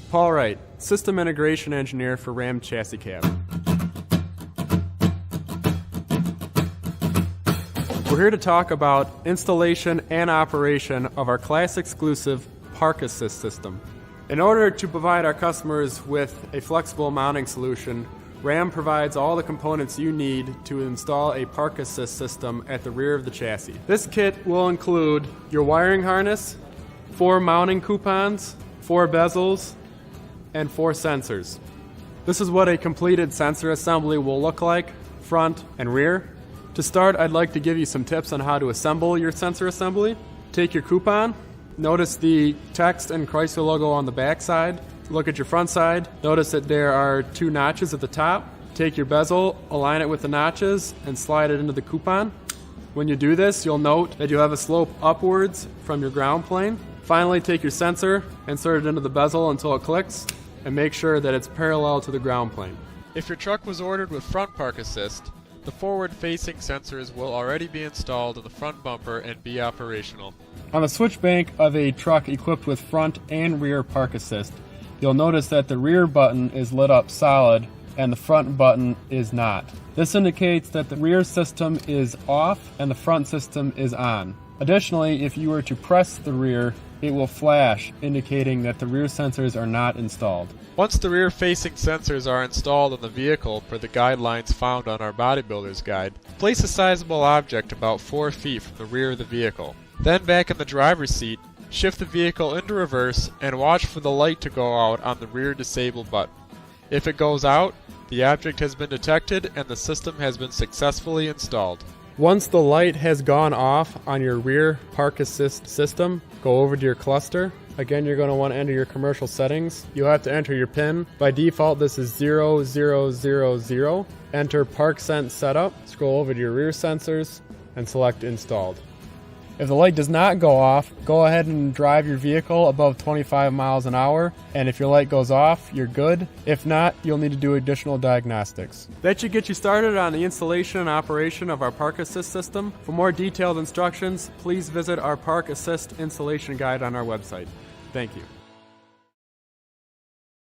Paul Wright, System Integration Engineer for Ram Chassis Cab. We're here to talk about installation and operation of our class-exclusive Park Assist system. In order to provide our customers with a flexible mounting solution, Ram provides all the components you need to install a Park Assist system at the rear of the chassis. This kit will include your wiring harness, 4 mounting coupons, 4 bezels, and 4 sensors. This is what a completed sensor assembly will look like, front and rear. To start, I'd like to give you some tips on how to assemble your sensor assembly. Take your coupon, notice the text and Chrysler logo on the back side. Look at your front side, notice that there are 2 notches at the top. Take your bezel, align it with the notches, and slide it into the coupon. When you do this, you'll note that you'll have a slope upwards from your ground plane. Finally, take your sensor, insert it into the bezel until it clicks, and make sure that it's parallel to the ground plane. If your truck was ordered with front Park Assist, the forward-facing sensors will already be installed in the front bumper and be operational. On the switch bank of a truck equipped with front and rear Park Assist, you'll notice that the rear button is lit up solid and the front button is not. This indicates that the rear system is off and the front system is on. Additionally, if you were to press the rear, it will flash, indicating that the rear sensors are not installed. Once the rear-facing sensors are installed in the vehicle per the guidelines found on our Bodybuilder's Guide, place a sizable object about 4 feet from the rear of the vehicle. Then back in the driver's seat, shift the vehicle into reverse and watch for the light to go out on the rear disable button. If it goes out, the object has been detected and the system has been successfully installed. Once the light has gone off on your rear Park Assist system, go over to your cluster. Again, you're going to want to enter your commercial settings. You'll have to enter your PIN. By default, this is 0000. Enter Park Sense Setup. Scroll over to your rear sensors and select Installed. If the light does not go off, go ahead and drive your vehicle above 25 miles an hour, and if your light goes off, you're good. If not, you'll need to do additional diagnostics. That should get you started on the installation and operation of our Park Assist system. For more detailed instructions, please visit our Park Assist installation guide on our website. Thank you.